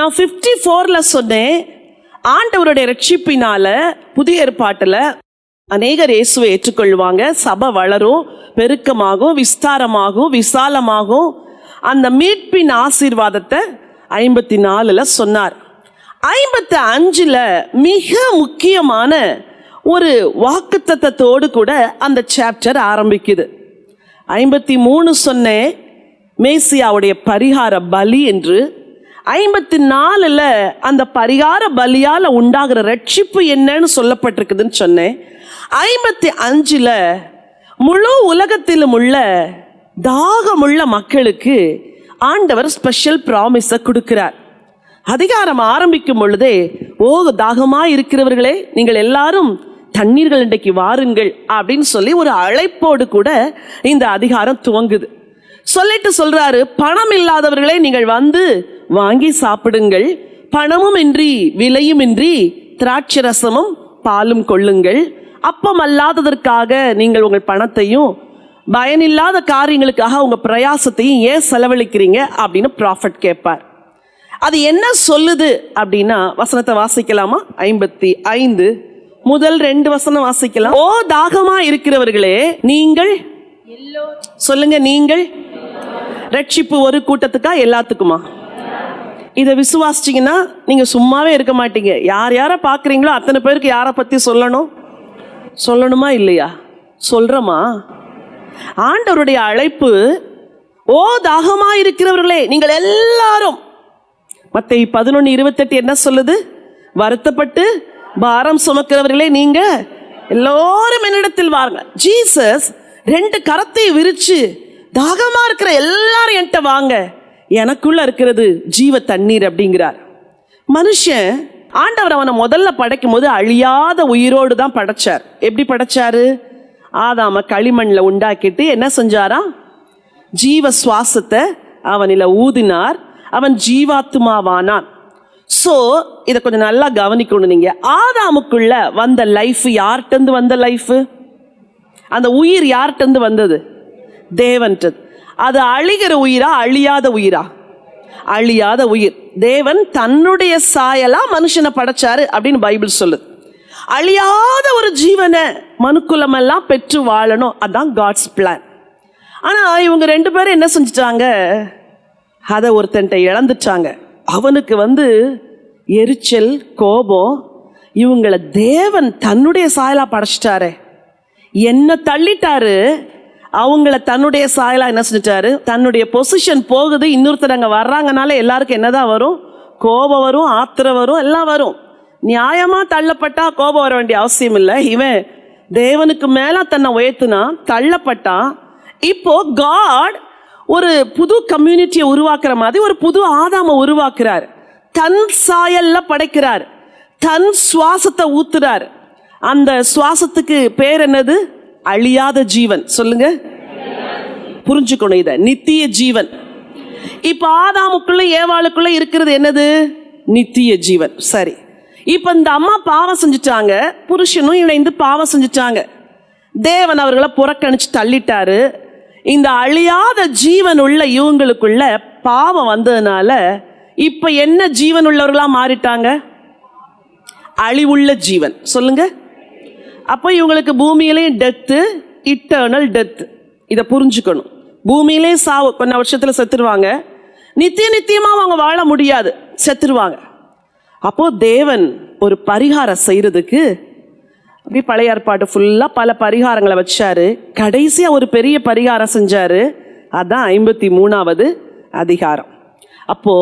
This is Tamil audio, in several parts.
நான் 54ல சொன்னேன், ஆண்டவருடைய ரட்சிப்பினால புதிய ஏற்பாட்டுல அநேகர் இயேசுவை ஏற்றுக்கொள்வாங்க, சபை வளரும், பெருக்கமாகும், விஸ்தாரமாகும், விசாலமாகும். அந்த மீட்பின் ஆசீர்வாதத்தை 54ல சொன்னார். 55ல மிக முக்கியமான ஒரு வாக்குத்தத்தத்தோடு கூட அந்த சாப்டர் ஆரம்பிக்குது. 53 சொன்னேன் மேசியாவுடைய பரிகார பலி என்று. 54ல அந்த பரிகார பலியால் உண்டாகிற ரட்சிப்பு என்னன்னு சொல்லப்பட்டிருக்குதுன்னு சொன்னேன். 55ல முழு உலகத்திலும் உள்ள தாகமுள்ள மக்களுக்கு ஆண்டவர் ஸ்பெஷல் ப்ராமிஸை கொடுக்கிறார். அதிகாரம் ஆரம்பிக்கும் பொழுதே, ஓ தாகமா இருக்கிறவர்களே நீங்கள் எல்லாரும் தண்ணீர்கள் இன்றைக்கு வாருங்கள் அப்படின்னு சொல்லி ஒரு அழைப்போடு கூட இந்த அதிகாரம் துவங்குது. சொல்லிட்டு சொல்றாரு, பணம் இல்லாதவர்களே நீங்கள் வந்து வாங்கி சாப்பிடுங்கள், பணமும் இன்றி விலையும் இன்றி திராட்சை ரசமும் பாலும் கொள்ளுங்கள். அப்பம் அல்லாததற்காக நீங்கள் உங்கள் பணத்தையும் பயனில்லாத காரியங்களுக்காக உங்க பிரயாசத்தையும் ஏன் செலவழிக்கிறீங்க அப்படின்னு ப்ராஃபட் கேட்பார். அது என்ன சொல்லுது அப்படின்னா, வசனத்தை வாசிக்கலாமா? 55 முதல் 2 வசனம் வாசிக்கலாம். ஓ தாகமா இருக்கிறவர்களே நீங்கள் சொல்லுங்க, நீங்கள் ரட்சிப்பு ஒரு கூட்டத்துக்கா எல்லாத்துக்குமா? இதை விசுவாசிச்சிங்கன்னா நீங்க சும்மாவே இருக்க மாட்டீங்க. யார் யாரை பார்க்குறீங்களோ அத்தனை பேருக்கு யாரை பற்றி சொல்லணுமா இல்லையா? சொல்றோமா? ஆண்டவருடைய அழைப்பு, ஓ தாகமா இருக்கிறவர்களே நீங்கள் எல்லாரும். மத்தேயு 11:28 என்ன சொல்லுது? வருத்தப்பட்டு பாரம் சுமக்கிறவர்களே நீங்க எல்லோரும் என்னிடத்தில் வாருங்க. ஜீசஸ் 2 கரத்தை விரிச்சு, தாகமா இருக்கிற எல்லாரும் என்கிட்ட வாங்க, எனக்குள்ள இருக்கிறது ஜீவ தண்ணீர் அப்படிங்கிறார். மனுஷன் ஆண்டவர் அவனை முதல்ல படைக்கும் போது அழியாத உயிரோடு தான் படைச்சார். எப்படி படைச்சாரு? ஆதாம களிமண்ணில் உண்டாக்கிட்டு என்ன செஞ்சாராம்? ஜீவ சுவாசத்தை அவனில ஊதினார், அவன் ஜீவாத்மாவானான். ஸோ இதை கொஞ்சம் நல்லா கவனிக்கணும். நீங்க ஆதாமுக்குள்ள வந்த லைஃப் யார்கிட்ட வந்த லைஃப்? அந்த உயிர் யார்கிட்ட வந்தது? தேவன்றது. அது அழிகிற உயிரா அழியாத உயிரா? அழியாத உயிர். தேவன் தன்னுடைய சாயலா மனுஷனை படைச்சாரு அப்படின்னு பைபிள் சொல்லுது. அழியாத ஒரு ஜீவனை மனுக்குலம் எல்லாம் பெற்று வாழணும், அதான் காட்ஸ் பிளான். ஆனா இவங்க 2 பேரும் என்ன செஞ்சிட்டாங்க? அதை ஒருத்தன்ட்ட இழந்துட்டாங்க. அவனுக்கு எரிச்சல், கோபம். இவங்களை தேவன் தன்னுடைய சாயலா படைச்சிட்டாரு, என்ன தள்ளிட்டாரு. அவங்கள தன்னுடைய சாயலா என்ன செஞ்சிட்டாரு? தன்னுடைய பொசிஷன் போகுது, இன்னொருத்தர் அங்கே வர்றாங்கனால எல்லாருக்கும் என்னதான் வரும்? கோபம் வரும், ஆத்திரம் வரும், எல்லாம் வரும். நியாயமா தள்ளப்பட்டா கோபம் வர வேண்டிய அவசியம் இல்லை. இவன் தேவனுக்கு மேல தன்னை உயர்த்தினா, தள்ளப்பட்டான். இப்போ காட் ஒரு புது கம்யூனிட்டியை உருவாக்குற மாதிரி ஒரு புது ஆதாம உருவாக்குறார். தன் சாயல்ல படைக்கிறார், தன் சுவாசத்தை ஊத்துறார். அந்த சுவாசத்துக்கு பேர் என்னது? அழியாத ஜீவன். சொல்லுங்க, புரிஞ்சுக்கணும் இத. நித்திய ஜீவன். இப்ப ஆதாமுக்குள்ள ஏவாளுக்குள்ள இருக்கிறது என்னது? நித்திய ஜீவன். சரி, இப்ப இந்த அம்மா பாவம் செஞ்சுட்டாங்க, புருஷனும் இணைந்து பாவம் செஞ்சுட்டாங்க. தேவன் அவர்களை புறக்கணிச்சு தள்ளிட்டாரு. இந்த அழியாத ஜீவன் உள்ள இவங்களுக்குள்ள பாவம் வந்ததுனால இப்ப என்ன ஜீவன் உள்ளவர்களா மாறிட்டாங்க? அழிவுள்ள ஜீவன். சொல்லுங்க. அப்போ இவங்களுக்கு பூமியிலையும் டெத்து, இட்டர்னல் டெத். இதை புரிஞ்சுக்கணும். பூமியிலே சாவு, கொஞ்ச வருஷத்துல செத்துருவாங்க. நித்தியமா அவங்க வாழ முடியாது, செத்துருவாங்க. அப்போ தேவன் ஒரு பரிகாரம் செய்யறதுக்கு அப்படி பழைய ஏற்பாடு ஃபுல்லா பல பரிகாரங்களை வச்சாரு. கடைசியா ஒரு பெரிய பரிகாரம் செஞ்சாரு. அதான் 53வது அதிகாரம். அப்போ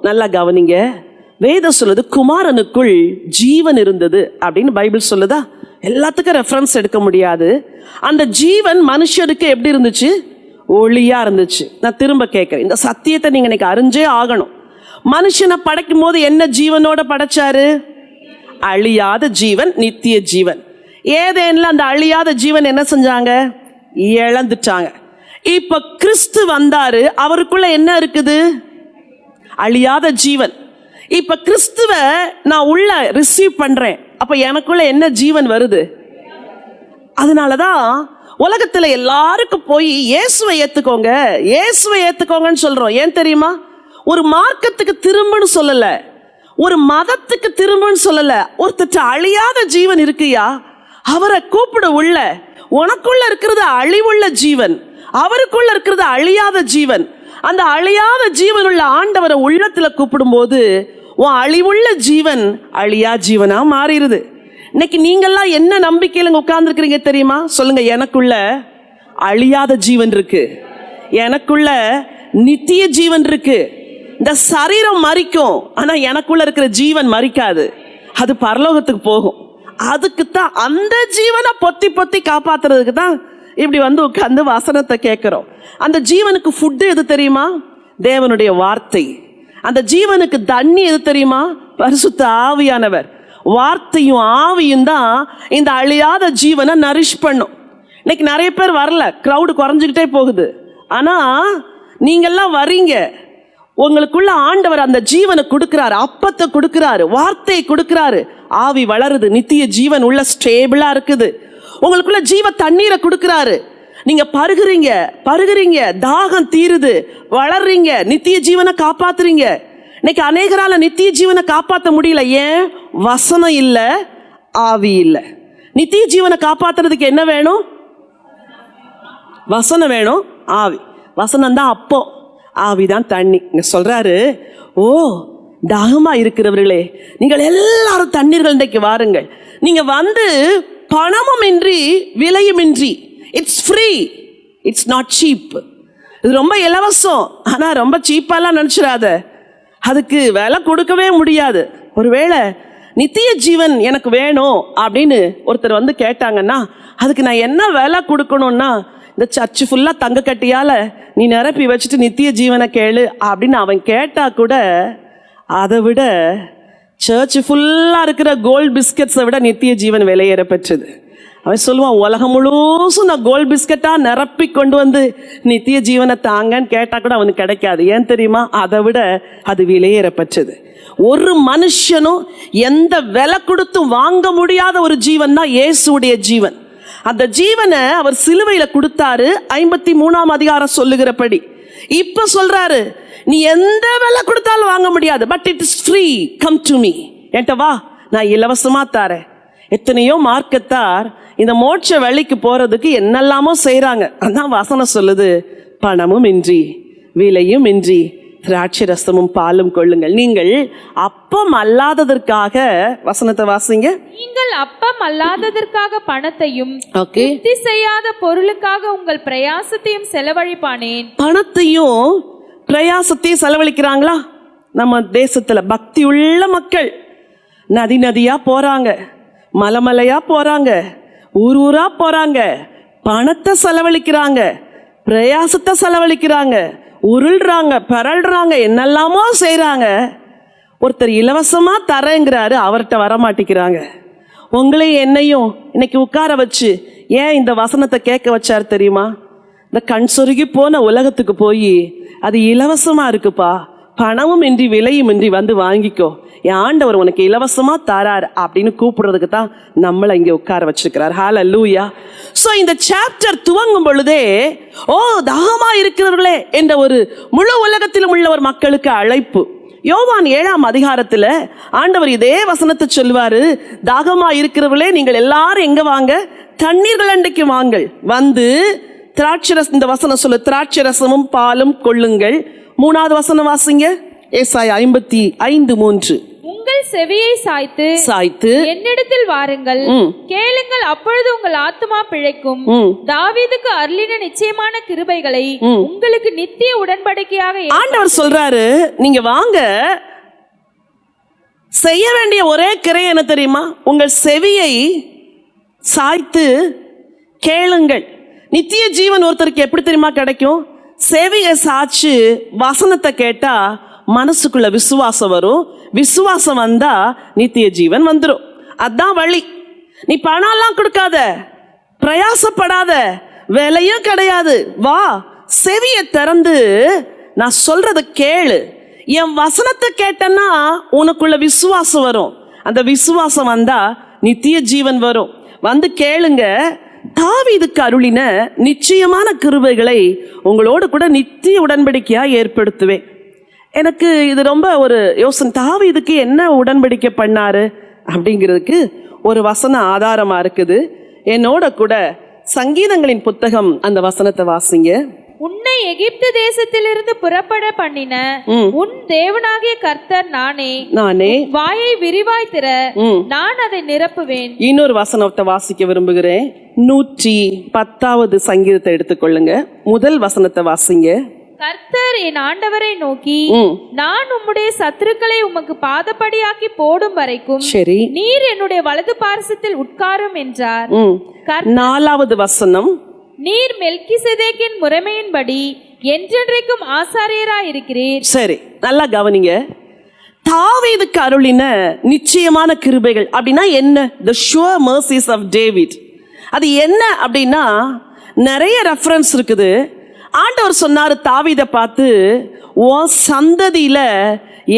நல்லா கவனிங்க. வேதம் சொல்லுது, குமாரனுக்குள் ஜீவன் இருந்தது அப்படின்னு பைபிள் சொல்லுதா? எல்லாத்துக்கும் ரெஃபரன்ஸ் எடுக்க முடியாது. அந்த ஜீவன் மனுஷருக்கு எப்படி இருந்துச்சு? ஒளியா இருந்துச்சு. நான் திரும்ப கேட்கிறேன், இந்த சத்தியத்தை நீங்க இன்னைக்கு அறிஞ்சே ஆகணும். மனுஷனை படைக்கும் போது என்ன ஜீவனோட படைச்சாரு? அழியாத ஜீவன், நித்திய ஜீவன். ஏதேன்ல அந்த அழியாத ஜீவன் என்ன செஞ்சாங்க? இழந்துட்டாங்க. இப்ப கிறிஸ்து வந்தாரு, அவருக்குள்ள என்ன இருக்குது? அழியாத ஜீவன். இப்ப கிறிஸ்துவ நான் உள்ள ரிசீவ் பண்றேன், அப்ப எனக்குள்ள என்ன ஜீவன் வருது? அதனாலதான் உலகத்துல எல்லாருக்கும் போய் இயேசுவை ஏத்துக்கோங்க, இயேசுவை ஏத்துக்கோங்கன்னு சொல்றோம். ஏன் தெரியுமா? ஒரு மார்க்கத்துக்கு திரும்பன்னு சொல்லல, ஒரு மதத்துக்கு திரும்புன்னு சொல்லல, ஒருத்தட்ட அழியாத ஜீவன் இருக்குயா, அவரை கூப்பிட. உள்ள உனக்குள்ள இருக்கிறது அழிவுள்ள ஜீவன், அவருக்குள்ள இருக்கிறது அழியாத ஜீவன். அந்த அழியாத ஜீவன் உள்ள ஆண்டவரை உள்ளத்துல கூப்பிடும் போது உன் அழிவுள்ள ஜீவன் அழியா ஜீவனா மாறிடுது. இன்னைக்கு நீங்கெல்லாம் என்ன நம்பிக்கையில உட்கார்ந்துருக்கிறீங்க தெரியுமா? சொல்லுங்க. எனக்குள்ள அழியாத ஜீவன் இருக்கு, எனக்குள்ள நித்திய ஜீவன் இருக்கு. இந்த சரீரம் மரிக்கும், ஆனா எனக்குள்ள இருக்கிற ஜீவன் மரிக்காது, அது பரலோகத்துக்கு போகும். அதுக்குத்தான் அந்த ஜீவனை பொத்தி பொத்தி காப்பாத்துறதுக்கு தான் இப்படி உட்கார்ந்து வசனத்தை கேட்கிறோம். அந்த ஜீவனுக்கு ஃபுட்டு எது தெரியுமா? தேவனுடைய வார்த்தை. அந்த ஜீவனுக்கு தண்ணி எது தெரியுமா? பரிசுத்த ஆவியானவர். வார்த்தையும் ஆவியும் தான் இந்த அழியாத ஜீவனை நரிஷ் பண்ணும். இன்னைக்கு நிறைய பேர் வரல, க்ரௌடு குறைஞ்சிக்கிட்டே போகுது. ஆனா நீங்கெல்லாம் வரீங்க, உங்களுக்குள்ள ஆண்டவர் அந்த ஜீவனை கொடுக்கிறாரு, அப்பத்தை கொடுக்கிறாரு, வார்த்தையை கொடுக்கிறாரு. ஆவி வளருது, நித்திய ஜீவன் உள்ள ஸ்டேபிளா இருக்குது. உங்களுக்குள்ள ஜீவ தண்ணீரை கொடுக்கிறாரு, நீங்க பருகுறீங்க பருகுறீங்க, தாகம் தீருது, வளர்றீங்க, நித்திய ஜீவனை காப்பாத்துறீங்க. இன்னைக்கு அநேகரால நித்திய ஜீவனை காப்பாற்ற முடியல. ஏன்? வசனம் இல்ல, ஆவி இல்ல. நித்திய ஜீவனை காப்பாத்துறதுக்கு என்ன வேணும்? வசனம் வேணும், ஆவி. வசனம் தான் அப்போ, ஆவிதான் தண்ணி. இங்க சொல்றாரு, ஓ தாகமா இருக்கிறவர்களே, நீங்கள் எல்லாரும் தண்ணீர்கள் இன்றைக்கு வாருங்கள். நீங்க பணமும் இன்றி விலையும் இன்றி, it's free, it's not cheap. இது ரொம்ப இலவசம், ஆனா ரொம்ப சீப்பாலாம் நினைச்சிடாத, அதுக்கு விலை கொடுக்கவே முடியாது. ஒருவேளை நித்திய ஜீவன் எனக்கு வேணும் அப்படின்னு ஒருத்தர் கேட்டாங்கன்னா, அதுக்கு நான் என்ன விலை கொடுக்கணும்னா, இந்த சர்ச்சு ஃபுல்லாக தங்க கட்டியால நீ நிரப்பி வச்சுட்டு நித்திய ஜீவனை கேளு அப்படின்னு அவன் கேட்டா கூட, அதை விட சர்ச்சு ஃபுல்லாக இருக்கிற கோல்டு பிஸ்கட்ஸை விட நித்திய ஜீவன் விலையேற பெற்றது. அவன் சொல்லுவான், உலகம் முழுசும் நான் கோல்டு பிஸ்கட்டாக நிரப்பி கொண்டு நித்திய ஜீவனை தாங்கன்னு கேட்டால் கூட அவனுக்கு கிடைக்காது. ஏன் தெரியுமா? அதை விட அது விலையேற பெற்றது. ஒரு மனுஷனும் எந்த விலை கொடுத்து வாங்க முடியாத ஒரு ஜீவன் தான் இயேசுடைய ஜீவன். அந்த ஜீவனை அவர் சிலுவையில் கொடுத்தாரு. 53ஆம் அதிகாரம் சொல்லுகிறபடி இப்ப சொல்றாரு, நீ எந்த விலை கொடுத்தாலும் வாங்க முடியாது, but it is free, come to me, என்கிட்ட வா, நான் இலவசமா தரேன். எத்தனையோ மார்க்கத்தார் இந்த மோட்ச வழிக்கு போறதுக்கு என்னெல்லாமோ செய்யறாங்க. அதான் வசனம் சொல்லுது, பணமும் இன்றி விலையும் இன்றி திராட்சை ரசமும் பாலும் கொள்ளுங்கள். நீங்கள் அப்பம் அல்லாததற்காக, வசனத்தை வாசிங்க, நீங்கள் அப்பம் அல்லாததற்காக பணத்தையும் திருப்தி செய்யாத பொருளுக்காக உங்கள் பிரயாசத்தையும் செலவழிப்பானேன். பணத்தையும் பிரயாசத்தையும் செலவழிக்கிறாங்களா? நம்ம தேசத்துல பக்தி உள்ள மக்கள் நதி நதியா போறாங்க, மலைமலையா போறாங்க, ஊர் ஊரா போறாங்க, பணத்தை செலவழிக்கிறாங்க, பிரயாசத்தை செலவழிக்கிறாங்க, உருள்றாங்க, பரல்றாங்க, என்னெல்லாமோ செய்கிறாங்க. ஒருத்தர் இலவசமா தரேங்கிறாரு, அவர்கிட்ட வரமாட்டிக்கிறாங்க. உங்களையும் என்னையும் இன்னைக்கு உட்கார வச்சு ஏன் இந்த வசனத்தை கேட்க வச்சார் தெரியுமா? இந்த கண் சொருகி போன உலகத்துக்கு போய் அது இலவசமா இருக்குப்பா, பணமும் இன்றி விலையும் இன்றி வாங்கிக்கோ, என் ஆண்டவர் உனக்கு இலவசமா தரார் அப்படின்னு கூப்பிடுறதுக்கு தான் நம்மளை இங்கே உட்கார வச்சிருக்கிறார். ஹல்லேலூயா. ஸோ இந்த சாப்டர் துவங்கும் பொழுதே, ஓ தாகமா இருக்கிறவர்களே என்ற ஒரு முழு உலகத்திலும் உள்ள ஒரு மக்களுக்கு அழைப்பு. யோவான் 7ஆம் அதிகாரத்தில் ஆண்டவர் இதே வசனத்தை சொல்வாரு, தாகமா இருக்கிறவர்களே நீங்கள் எல்லாரும் எங்க வாங்க, தண்ணீர்கள் அண்டைக்கு வாங்கள், திராட்சரசம், இந்த வசனம் சொல்லு, திராட்சரசமும் பாலும் கொள்ளுங்கள். 3வது வசனம் வாசிங்க, ஏசாயா 55:3. உங்கள் செவியை சாய்த்து என்னிடத்தில் வாருங்கள், கேளுங்கள், அப்பொழுது உங்கள் ஆத்துமா பிழைக்கும். தாவீதுக்கு அருளின நிச்சயமான கிருபைகளை உங்களுக்கு நித்திய உடன்படிக்கையாக ஆண்டவர் சொல்றாரு, நீங்க வாங்க. செய்ய வேண்டிய ஒரே கிரை என்ன தெரியுமா? உங்கள் செவியை சாய்த்து கேளுங்கள். நித்திய ஜீவன் ஒருத்தருக்கு எப்படி தெரியுமா கிடைக்கும்? செவியை சாய்ச்சு வசனத்தை கேட்டா மனசுக்குள்ள விசுவாசம் வரும், விசுவாசம் வந்தா நித்திய ஜீவன் வந்துடும். அதான் வழி. நீ பணம்லாம் கொடுக்காத, பிரயாசப்படாத, விலையும் கிடையாது, வா, செவியை திறந்து நான் சொல்றத கேளு. என் வசனத்தை கேட்டன்னா உனக்குள்ள விசுவாசம் வரும், அந்த விசுவாசம் வந்தா நித்திய ஜீவன் வரும். கேளுங்க, தாவீதுக்கு அருளின நிச்சயமான கிருபைகளை உங்களோடு கூட நித்திய உடன்படிக்கையா ஏற்படுத்துவேன். எனக்கு இது ரொம்ப ஒரு யோசனை. தாவீதுக்கு என்ன உடன்படிக்கை பண்ணாரு அப்படிங்கிறதுக்கு ஒரு வசனம் ஆதாரமா இருக்குது. என்னோட கூட சங்கீதங்களின் புத்தகம் அந்த வசனத்தை வாசிங்க. உன்னை எகிப்து தேசத்திலிருந்து புறப்பட பண்ணின உன் தேவனாகிய கர்த்தர் நானே. வாயை விரிவாய் திற, நான் அதை நிரப்புவேன். இன்னொரு வசனத்தை வாசிக்க விரும்புகிறேன். 110வது சங்கீதத்தை எடுத்துக்கொள்ளுங்க. முதல் வசனத்தை வாசிங்க. கர்த்தர் என் ஆண்டவரை நோக்கி, நான் உம்முடைய சத்துருக்களை உமக்கு பாதப்படியாக்கி போடும் வரைக்கும் சரி நீர் என்னுடைய வலது பார்சத்தில் உட்காரும் என்றார். 4வது வசனம், நீர் மெல்கிசேதேக்கின் முறைமையின்படி என்றென்றைக்கும் ஆசாரியராய் இருக்கிறீர். சரி, நல்லா கவனிங்க. தாவீதுக்கு அருளின நிச்சயமான கிருபைகள் அப்படின்னா என்ன? The sure mercies of David. அது என்ன அப்படின்னா நிறைய ரெஃபரன்ஸ் இருக்குது. ஆண்டவர் சொன்னாரு தாவீதை பார்த்து, உன் சந்ததியில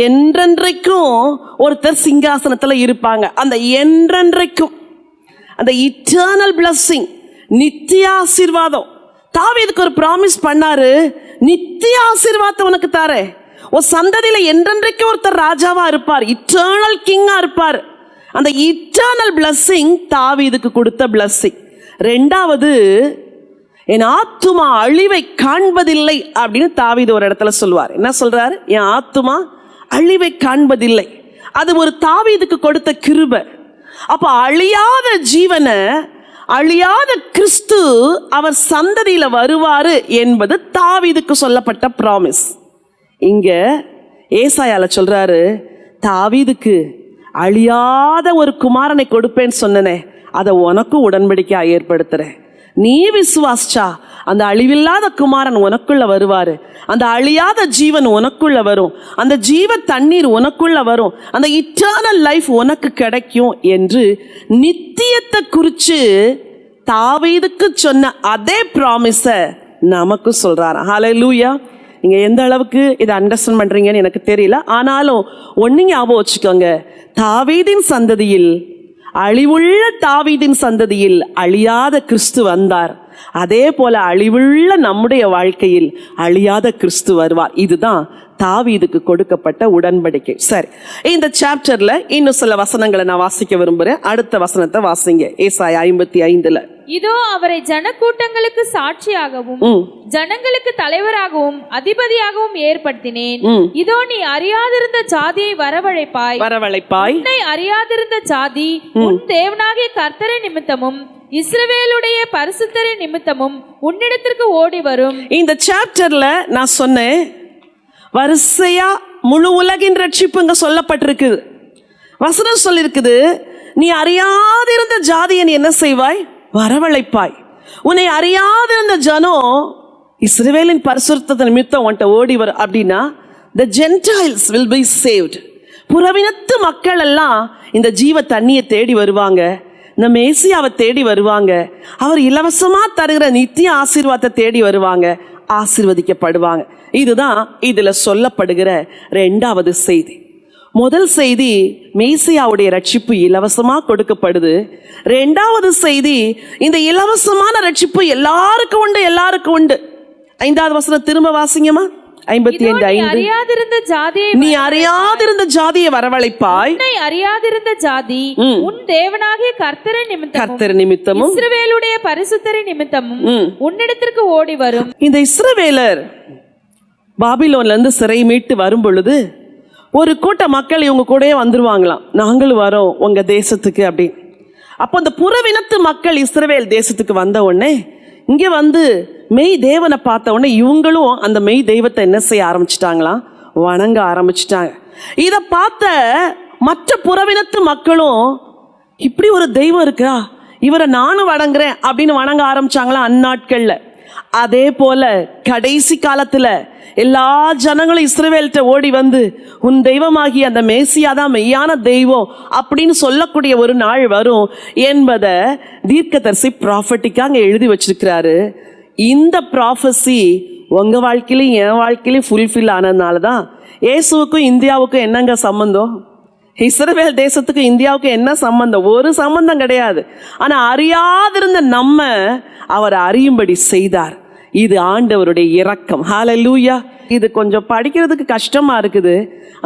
என்றென்றைக்கும் ஒருத்தர் சிங்காசனத்துல இருப்பாங்க. அந்த என்றென்றைக்கும் அந்த இட்டர்னல் பிளஸ்ஸிங், நித்திய ஆசீர்வாதம். தாவீதுக்கு ஒரு ப்ராமிஸ் பண்ணாரு, நித்திய ஆசீர்வாதத்தை உனக்கு தாரே, உன் சந்ததியில என்றென்றைக்கும் ஒருத்தர் ராஜாவா இருப்பார், இட்டர்னல் கிங்கா இருப்பார். அந்த இட்டர்னல் பிளஸ்ஸிங் தாவீதுக்கு கொடுத்த பிளஸ்ஸிங். 2வது, என் ஆத்துமா அழிவை காண்பதில்லை அப்படின்னு தாவீது ஒரு இடத்துல சொல்வார். என்ன சொல்றாரு? என் ஆத்துமா அழிவை காண்பதில்லை. அது ஒரு தாவீதுக்கு கொடுத்த கிருபை. அப்ப அழியாத ஜீவனை, அழியாத கிறிஸ்து அவர் சந்ததியில வருவாரு என்பது தாவீதுக்கு சொல்லப்பட்ட ப்ராமிஸ். இங்க ஏசாயால சொல்றாரு, தாவீதுக்கு அழியாத ஒரு குமாரனை கொடுப்பேன்னு சொன்னனே, அதை உனக்கும் உடன்படிக்கையா ஏற்படுத்துறேன். நீ விசுவாசிச்சா அந்த அழிவில்லாத குமாரன் உனக்குள்ள வருவாரு, அந்த அழியாத ஜீவன் உனக்குள்ள வரும், அந்த ஜீவ தண்ணீர் உனக்குள்ள வரும், அந்த இட்டர்னல் லைஃப் உனக்கு கிடைக்கும் என்று நித்தியத்தை குறிச்சு தாவீதுக்கு சொன்ன அதே ப்ராமிஸை நமக்கு சொல்றாரு. ஹல்லேலூயா. நீங்க எந்த அளவுக்கு இதை அண்டர்ஸ்டாண்ட் பண்றீங்கன்னு எனக்கு தெரியல. ஆனாலும் ஒன்னு ஞாபகம் வச்சுக்கோங்க, தாவீதின் சந்ததியில், அழிவுள்ள தாவீதின் சந்ததியில் அழியாத கிறிஸ்து வந்தார். அதே போல அழிவுள்ள நம்முடைய வாழ்க்கையில் அழியாத கிறிஸ்து வருவார். இதுதான் தாவீதுக்கு கொடுக்கப்பட்ட உடன்படிக்கை. சரி, இந்த சாப்டர்ல இன்னும் சில வசனங்களை நான் வாசிக்க விரும்புறேன். அடுத்த வசனத்தை வாசிங்க. ஏசாயா 55. இதோ அவரை ஜனக்கூட்டங்களுக்கு சாட்சியாகவும் ஜனங்களுக்கு தலைவராகவும் அதிபதியாகவும் ஏற்படுத்தினேன். இதோ நீ அறியாதிருந்த ஜாதியை வரவழைப்பாய். உன்னை அறியாதிருந்த ஜாதி உன் தேவனாகிய கர்த்தரை நிமித்தமும் இஸ்ரவேலுடைய பரிசுத்தரை நிமித்தமும் உன்னிடத்திற்கு ஓடி வரும். இந்த சாப்டர்ல நான் சொன்னேன், வரிசையா முழு உலகின் ரட்சிப்பு இங்க சொல்லப்பட்டிருக்குது. வசனம் சொல்லிருக்குது, நீ அறியாதிருந்த ஜாதியை நீ என்ன செய்வாய்? வரவழைப்பாய். உன்னை அறியாதிருந்த ஜனம் இஸ்ரவேலின் பரிசுத்த நிமித்தம் உன்கிட்ட ஓடி வரும். அப்படின்னா the Gentiles will be saved. புறவினத்து மக்கள் எல்லாம் இந்த ஜீவ தண்ணியை தேடி வருவாங்க, இந்த மேசியாவை தேடி வருவாங்க, அவர் இலவசமா தருகிற நித்திய ஆசீர்வாதத்தை தேடி வருவாங்க, ஆசீர்வதிக்கப்படுவாங்க. இதுதான் இதுல சொல்லப்படுகிற 2வது செய்தி. முதல் செய்தி, மேசியாவுடைய ரட்சிப்பு இலவசமா கொடுக்கப்படுது. 2வது செய்தி, இந்த இலவசமான ரட்சிப்பு எல்லாருக்கும் உண்டு, எல்லாருக்கும் உண்டு. 5வது வசனம் திரும்ப வாசிங்கம்மா. 55. நீ அறியாதிருந்த ஜாதியை வரவழைப்பாய். உன்னை அறியாதிருந்த ஜாதி உன் தேவனாகிய கர்த்தர் நிமித்தமும் இஸ்ரவேலுடைய பரிசுத்தரை நிமித்தமும் உன்னிடத்திற்கு ஓடி வரும். இந்த இஸ்ரவேலர் பாபிலோன்ல இருந்து சிறை மீட்டு வரும் பொழுது ஒரு கூட்ட மக்கள் இவங்க கூடயே வந்துருவாங்களாம், நாங்களும் வரோம் உங்க தேசத்துக்கு அப்படின்னு. அப்போ அந்த புறவினத்து மக்கள் இஸ்ரவேல் தேசத்துக்கு வந்த உடனே இங்க வந்து மெய் தேவனை பார்த்த உடனே இவங்களும் அந்த மெய் தெய்வத்தை என்ன செய்ய ஆரம்பிச்சிட்டாங்களாம்? வணங்க ஆரம்பிச்சிட்டாங்க. இதை பார்த்த மற்ற புறவினத்து மக்களும், இப்படி ஒரு தெய்வம் இருக்கா, இவரை நானும் வணங்குறேன் அப்படின்னு வணங்க ஆரம்பிச்சாங்களா அந்நாட்கள்ல. அதே போல கடைசி காலத்துல எல்லா ஜனங்களும் இஸ்ரவேல்கிட்ட ஓடி வந்து, உன் தெய்வமாகி அந்த மேசியா தான் மெய்யான தெய்வம் அப்படின்னு சொல்லக்கூடிய ஒரு நாள் வரும் என்பதை தீர்க்கதரிசி ப்ராஃபட்டிக்காக அங்கே எழுதி வச்சிருக்கிறாரு. இந்த ப்ராஃபஸி உங்க வாழ்க்கையிலையும் என் வாழ்க்கையிலையும் ஃபுல்ஃபில் ஆனதுனால தான் இயேசுவுக்கும் இந்தியாவுக்கும் என்னங்க சம்பந்தம்? இஸ்ரவேல் தேசத்துக்கும் இந்தியாவுக்கும் என்ன சம்பந்தம்? ஒரு சம்பந்தம் கிடையாது. ஆனா அறியாதிருந்த நம்ம அவரை அறியும்படி செய்தார். இது ஆண்டவருடைய இரக்கம். ஹல்லேலூயா. இது கொஞ்சம் படிக்கிறதுக்கு கஷ்டமா இருக்குது.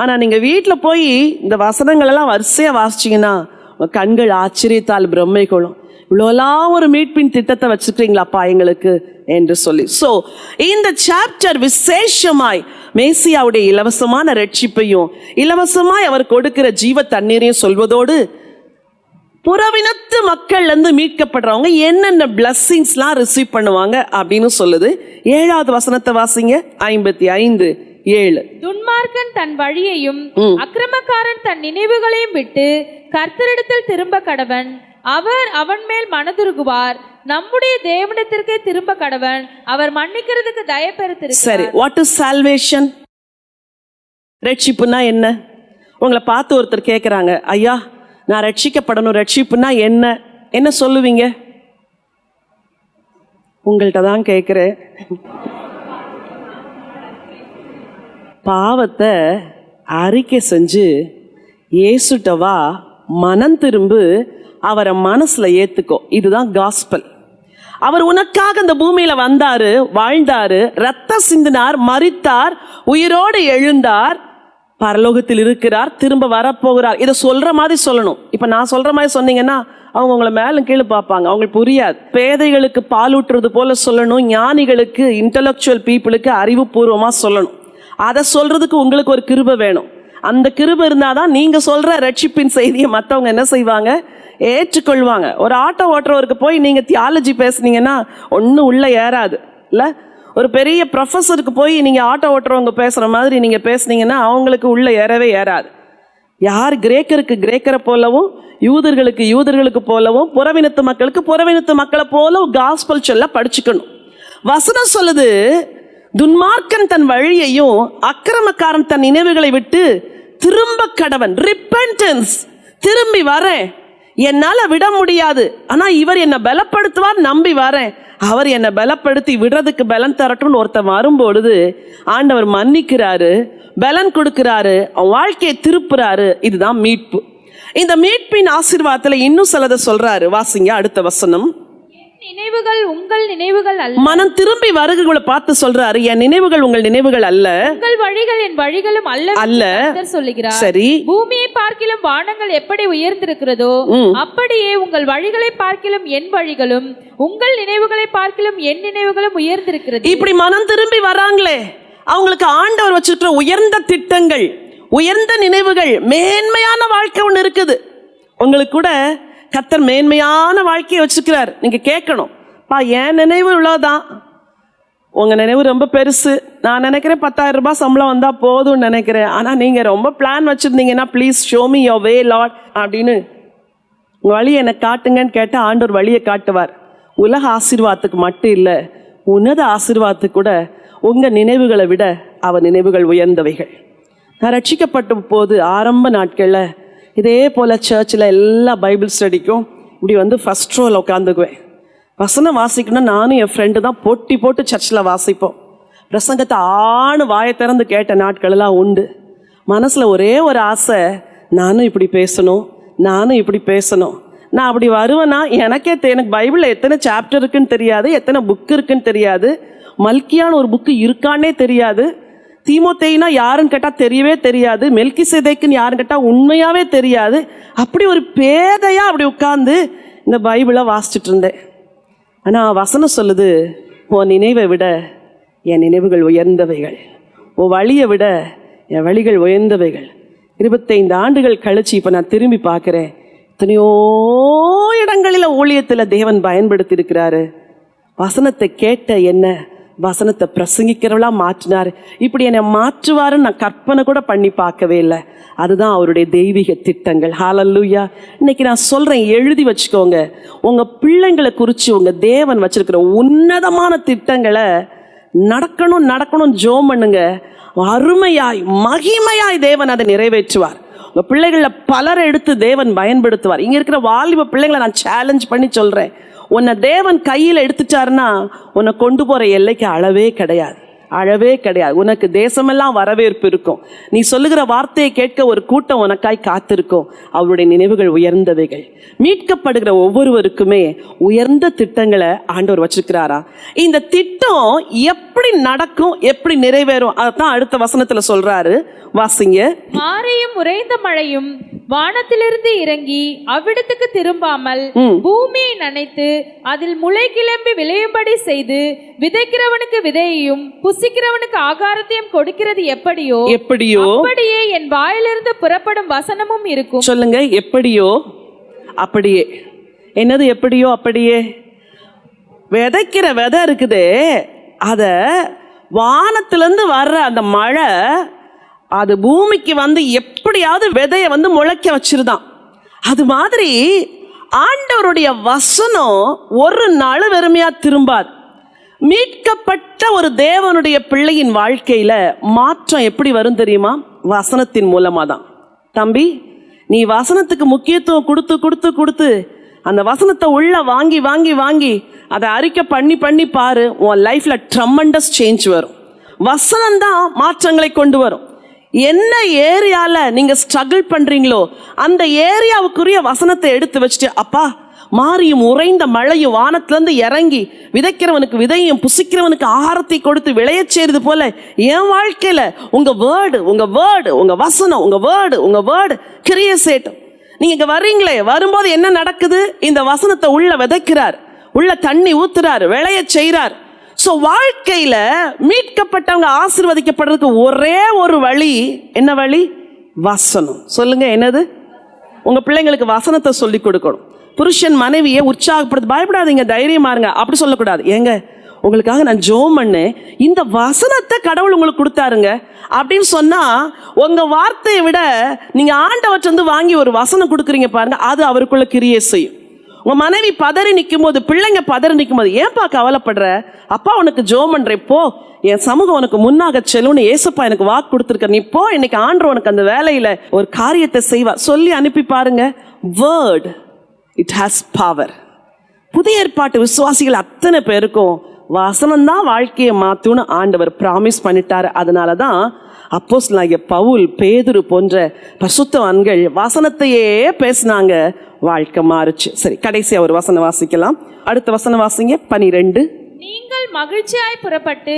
ஆனா நீங்க வீட்டுல போய் இந்த வசனங்கள் எல்லாம் வரிசையா வாசிச்சீங்கன்னா உங்க கண்கள் ஆச்சரியத்தால் பிரம்மை கொள்ளும். இவ்வளோலாம் ஒரு மீட்பின் திட்டத்தை வச்சுக்கிறீங்களாப்பா எங்களுக்கு என்று சொல்லி. சோ இந்த சாப்டர் விசேஷமாய் மேசியாவுடைய இலவசமான ரட்சிப்பையும் இலவசமாய் அவர் கொடுக்கிற ஜீவ தண்ணீரையும் சொல்வதோடு புறவினத்து மக்கள்ல இருந்து மீட்கப்படுறவங்க என்னென்ன பிளஸ்ஸிங்ஸ்லாம் ரிசீவ் பண்ணுவாங்க அப்படின்னு சொல்லுது. 7வது வசனத்தை வாசிங்க. 55:7. துன்மார்க்கன் தன் வழியையும் அக்கிரமக்காரன் தன் நினைவுகளையும் விட்டு கர்த்தரிடத்தில் திரும்ப கடவன், அவர் அவன் மேல் மனதுருகுவார். நம்முடைய தேவனிடத்திற்கே திரும்ப கடவன், அவர் மன்னிக்கிறதுக்கு தயை பெறுத்திருக்கிறார். சரி, வாட் இஸ் சால்வேஷன்? ரட்சிப்புனா என்ன? உங்களை பார்த்து ஒருத்தர் கேட்குறாங்க, ஐயா நான் ரட்சிக்கப்படணும், ரட்சிப்புனா என்ன என்ன சொல்லுவீங்க? உங்கள்கிட்ட தான் கேட்குறேன். பாவத்தை அறிக்கை செஞ்சு இயேசுட்டவா மனம் திரும்பு, அவரை மனசுல ஏத்துக்கோ. இதுதான் காஸ்பல். அவர் உனக்காக இந்த பூமியில வந்தாரு, வாழ்ந்தாரு, ரத்தம் சிந்தினார், மரித்தார், உயிரோடு எழுந்தார், பரலோகத்தில் இருக்கிறார், திரும்ப வரப்போகிறார். இதை சொல்ற மாதிரி சொல்லணும். இப்ப நான் சொல்ற மாதிரி சொன்னீங்கன்னா அவங்க உங்களை மேலும் கீழே பார்ப்பாங்க, அவங்களுக்கு புரியாது. பேதைகளுக்கு பாலூட்டுறது போல சொல்லணும், ஞானிகளுக்கு இன்டலெக்சுவல் பீப்புளுக்கு அறிவுபூர்வமா சொல்லணும். அதை சொல்றதுக்கு உங்களுக்கு ஒரு கிருபை வேணும். அந்த கிருபை இருந்தாதான் நீங்க சொல்ற ரட்சிப்பின் செய்தியை மற்றவங்க என்ன செய்வாங்க, ஏற்றுக்கொள்வாங்க. ஒரு ஆட்டோ ஓட்டுறவருக்கு போய் நீங்க தியாலஜி பேசுனீங்கன்னா ஒன்றும் உள்ள ஏறாது இல்லை. ஒரு பெரிய ப்ரொஃபஸருக்கு போய் நீங்க ஆட்டோ ஓட்டுறவங்க பேசுற மாதிரி நீங்க பேசுனீங்கன்னா அவங்களுக்கு உள்ள ஏறவே ஏறாது. யார் கிரேக்கருக்கு கிரேக்கரை போலவும், யூதர்களுக்கு யூதர்களுக்கு போலவும், புறவினத்து மக்களுக்கு புறவினத்து மக்களை போலவும் காஸ்பல் சொல்ல படிச்சுக்கணும். வசனம் சொல்லுது, துன்மார்க்கன் தன் வழியையும் அக்கிரமக்காரன் தன் நினைவுகளை விட்டு திரும்ப கடவன். ரிப்பென்டன்ஸ், திரும்பி வரேன், என்னால விட முடியாது, ஆனா இவர் என்னை பலப்படுத்துவார், நம்பி வரேன், அவர் என்னை பலப்படுத்தி விடுறதுக்கு பலன் தரட்டும்னு ஒருத்தன் வரும்பொழுது ஆண்டவர் மன்னிக்கிறாரு, பலன் கொடுக்கிறாரு, அவன் வாழ்க்கையை திருப்புறாரு. இதுதான் மீட்பு. இந்த மீட்பின் ஆசீர்வாதத்துல இன்னும் சிலதை சொல்றாரு. வாசிங்க அடுத்த வசனம். நினைவுகள் உங்கள் நினைவுகள் அல்ல. மனம் திரும்பி வருகிறவங்களை பார்த்து சொல்றாரு, என் நினைவுகள் உங்கள் நினைவுகள் அல்ல, உங்கள் வழிகள் என் வழிகளும் அல்ல அல்ல சொல்லுகிறார். சரி, பூமியை பார்க்கிலும் வானங்கள் எப்படி உயர்ந்திருக்கிறதோ அப்படியே உங்கள் வழிகளை பார்க்கிலும் என் வழிகளும் உங்கள் நினைவுகளை பார்க்கிலும் என் நினைவுகளும் உயர்ந்திருக்கிறது. இப்படி மனம் திரும்பி வராங்களே, அவங்களுக்கு ஆண்டவர் வச்சிருக்கிற உயர்ந்த திட்டங்கள், உயர்ந்த நினைவுகள், மேன்மையான வாழ்க்கை ஒன்று இருக்குது. உங்களுக்கு கூட கர்த்தர் மேன்மையான வாழ்க்கையை வச்சுக்கிறார். நீங்க கேட்கணும், பா என் நினைவு உள்ளதான், உங்க நினைவு ரொம்ப பெருசு. நான் நினைக்கிறேன் 10,000 ரூபாய் சம்பளம் வந்தா போதும்னு நினைக்கிறேன். ஆனா நீங்க ரொம்ப பிளான் வச்சிருந்தீங்கன்னா please show me your way lord அப்படின்னு உங்க வழியை எனக்கு காட்டுங்கன்னு கேட்ட ஆண்டவர் வழியை காட்டுவார். உலக ஆசீர்வாதத்துக்கு மட்டும் இல்லை, உன்னத ஆசீர்வாதத்துக்கு கூட உங்க நினைவுகளை விட அவர் நினைவுகள் உயர்ந்தவைகள். நான் ரட்சிக்கப்பட்ட போது ஆரம்ப நாட்களில் இதே போல் சர்ச்சில் எல்லா பைபிள் ஸ்டடிக்கும் இப்படி வந்து ஃபஸ்ட் ரோவில் உட்காந்துக்குவேன். வசனம் வாசிக்கணும்னா நானும் என் ஃப்ரெண்டு தான் போட்டி போட்டு சர்ச்சில் வாசிப்போம். பிரசங்கத்தை வாயை திறந்து கேட்ட நாட்களெல்லாம் உண்டு. மனசில் ஒரே ஒரு ஆசை, நானும் இப்படி பேசணும், நானும் இப்படி பேசணும். நான் அப்படி வருவேன்னா எனக்கு பைபிளில் எத்தனை சாப்டர் இருக்குன்னு தெரியாது, எத்தனை புக்கு இருக்குன்னு தெரியாது, மல்கியான ஒரு புக்கு இருக்கானே தெரியாது, தீமோத்தேயுனா யாருன்னு கேட்டால் தெரியவே தெரியாது, மெல்கிசேதேக்குன்னு யாருன்னு கேட்டால் உண்மையாகவே தெரியாது. அப்படி ஒரு பேதையாக அப்படி உட்கார்ந்து இந்த பைபிளை வாசிச்சுட்டு இருந்தேன். ஆனால் வசனம் சொல்லுது, உன் நினைவை விட என் நினைவுகள் உயர்ந்தவைகள், உன் வழியை விட என் வழிகள் உயர்ந்தவைகள். 25 ஆண்டுகள் கழிச்சு இப்போ நான் திரும்பி பார்க்குறேன், எத்தனையோ இடங்களில் ஊழியத்தில் தேவன் பயன்படுத்தி இருக்கிறாரு. வசனத்தை கேட்ட என்ன வசனத்தை பிரசங்கிக்கிறவளா மாற்றினார். இப்படி என்னை மாற்றுவாருன்னு நான் கற்பனை கூட பண்ணி பார்க்கவே இல்லை. அதுதான் அவருடைய தெய்வீக திட்டங்கள். ஹல்லேலூயா. இன்னைக்கு நான் சொல்றேன், எழுதி வச்சுக்கோங்க. உங்க பிள்ளைங்களை குறித்து உங்க தேவன் வச்சிருக்கிற உன்னதமான திட்டங்களை நடக்கணும் ஜோம் பண்ணுங்க. அருமையாய் மகிமையாய் தேவன் அதை நிறைவேற்றுவார். உங்க பிள்ளைகளை பலரை எடுத்து தேவன் பயன்படுத்துவார். இங்க இருக்கிற வாலிப பிள்ளைங்களை நான் சேலஞ்ச் பண்ணி சொல்றேன், உன்னை தேவன் கையில் எடுத்துட்டாருன்னா உன்னை கொண்டு போற எல்லைக்கு அளவே கிடையாது, அழவே கிடையாது. உனக்கு தேசமெல்லாம் வரவேற்பு இருக்கும். நீ சொல்லுகிற வார்த்தையை கேட்க ஒரு கூட்டம் உனக்காய் காத்திருக்கும். அவருடைய நினைவுகள் உயர்ந்தவைகள். மீட்கப்படுகிற ஒவ்வொருவருக்குமே உயர்ந்த திட்டங்களை ஆண்டவர் வச்சிருக்கிறாரா? இந்த திட்டம் எப்படி எப்படி நடக்கும், எப்படி நிறைவேறும், அதான் அடுத்த வசனத்துல சொல்றாரு. வாசிங்க. மாரியும் உறைந்த மழையும் வானத்திலிருந்து இறங்கி அவ்விடத்துக்கு திரும்பாமல் பூமியை நனைத்து அதில் முளை கிளம்பி விளையும்படி செய்து விதைக்கிறவனுக்கு விதையையும் புசிக்கிறவனுக்கு ஆகாரத்தையும் கொடுக்கிறது எப்படியோ அப்படியே என் வாயிலிருந்து புறப்படும் வசனமும் இருக்கும். சொல்லுங்க, எப்படியோ அப்படியே. என்னது எப்படியோ அப்படியே? விதைக்கிற விதை இருக்குதே, அத வானத்திலிருந்து வர்ற அந்த மழை அது பூமிக்கு வந்து எப்படியாவது விதைய வந்து முளைக்க வச்சிருதான். அது மாதிரி ஆண்டவருடைய வசனம் ஒரு நாள் வெறுமையா திரும்பாது. மீட்கப்பட்ட ஒரு தேவனுடைய பிள்ளையின் வாழ்க்கையில மாற்றம் எப்படி வரும் தெரியுமா? வசனத்தின் மூலமா தான். தம்பி, நீ வசனத்துக்கு முக்கியத்துவம் கொடுத்து கொடுத்து கொடுத்து அந்த வசனத்தை உள்ள வாங்கி வாங்கி வாங்கி அதை அறிக்கை பண்ணி பண்ணி பாரு, உன் லைஃப்ல ட்ரமெண்டஸ் சேஞ்ச் வரும். வசனம் தான் மாற்றங்களை கொண்டு வரும். என்ன ஏரியால நீங்க ஸ்ட்ரகிள் பண்றீங்களோ அந்த ஏரியாவுக்குரிய வசனத்தை எடுத்து வச்சுட்டு, அப்பா மாரியும் உறைந்த மழையும் வானத்திலிருந்து இறங்கி விதைக்கிறவனுக்கு விதையும் புசிக்கிறவனுக்கு ஆகாரத்தை கொடுத்து விளையச் செய்யறது போல என் வாழ்க்கையில உங்க வேர்டு உங்க வேர்டு உங்க வசனம் உங்க வேர்டு கிரியை செய்யட்டும். நீங்க இங்க வர்றீங்களே, வரும்போது என்ன நடக்குது? இந்த வசனத்தை உள்ள விதைக்கிறார், உள்ள தண்ணி ஊத்துறாரு, விளைய செய்கிறார். ஸோ வாழ்க்கையில மீட்கப்பட்டவங்க ஆசீர்வதிக்கப்படுறதுக்கு ஒரே ஒரு வழி. என்ன வழி? வசனம். சொல்லுங்க, என்னது? உங்க பிள்ளைங்களுக்கு வசனத்தை சொல்லி கொடுக்கணும். புருஷன் மனைவியை உற்சாகப்படுத்த, பயப்படாதீங்க, தைரியமா இருங்க அப்படி சொல்லக்கூடாது. ஏங்க, உங்களுக்காக நான் ஜெபம் பண்ணேன், இந்த வசனத்தை கடவுள் உங்களுக்கு கொடுத்தாருங்க அப்படின்னு சொன்னா, உங்க வார்த்தையை விட நீங்க ஆண்டவற்றை வந்து வாங்கி ஒரு வசனம் கொடுக்குறீங்க பாருங்க, அது அவருக்குள்ள கிரியை செய்யும். உங்க மனைவி பதறி நிற்கும் போது, பிள்ளைங்க பதறி நிற்கும் போது, ஏன்பா கவலைப்படுற, அப்பா உனக்கு ஜெபம் பண்றேன், போ, என் சமூகம் உனக்கு முன்னாக செல்லுன்னு ஏசப்பா எனக்கு வாக்கு கொடுத்துருக்க, நீ போ, இன்னைக்கு ஆண்டவர் உனக்கு அந்த வேலையில ஒரு காரியத்தை செய்வா சொல்லி அனுப்பி பாருங்க. Word, it has power. புதிய ஏற்பாட்டு விசுவாசிகள் அத்தனை பேருக்கும் வசனம் தான் வாழ்க்கையை மாற்றும்னு ஆண்டவர் ப்ராமிஸ் பண்ணிட்டாரு. அதனால தான் அப்போஸ்தலனாகிய பவுல், பேதுரு போன்ற பரிசுத்தவான்கள் வசனத்தையே பேசினாங்க, வாழ்க்கை மாறுச்சு. சரி, கடைசியா ஒரு வசனம் வாசிக்கலாம். அடுத்த வசனம் வாசிங்க. 12. நீங்கள் மகிழ்ச்சியாய் புறப்பட்டு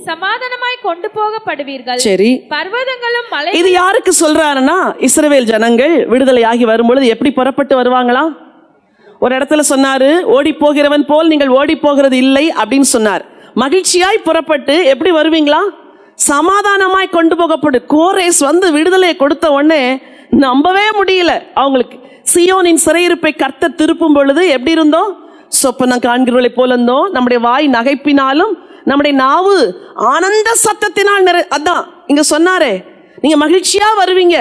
சமாதானமாய் கொண்டு போகப்படுவீர்கள். சரி, பர்வதங்களும் மலை. இது யாருக்கு சொல்றாருன்னா, இஸ்ரவேல் ஜனங்கள் விடுதலை ஆகி வரும்பொழுது எப்படி புறப்பட்டு வருவாங்களாம்? ஒரு இடத்துல சொன்னாரு, ஓடி போகிறவன் போல் நீங்கள் ஓடி போகிறது இல்லை அப்படின்னு சொன்னார். மகிழ்ச்சியாய் புறப்பட்டு எப்படி வருவீங்களா? சமாதானமாய் கொண்டு போகப்படும். கோரேஸ் வந்து விடுதலையை கொடுத்த உடனே நம்பவே முடியல அவங்களுக்கு. சியோனின் சிறையிருப்பை கர்த்தர் திருப்பும் பொழுது எப்படி இருந்தோம்? சொப்பனம் காண்கிறவர்களை போல இருந்தோம். நம்முடைய வாய் நகைப்பினாலும் நம்முடைய நாவு ஆனந்த சத்தத்தினால் அதான் இங்க சொன்னாரே, நீங்க மகிழ்ச்சியா வருவீங்க,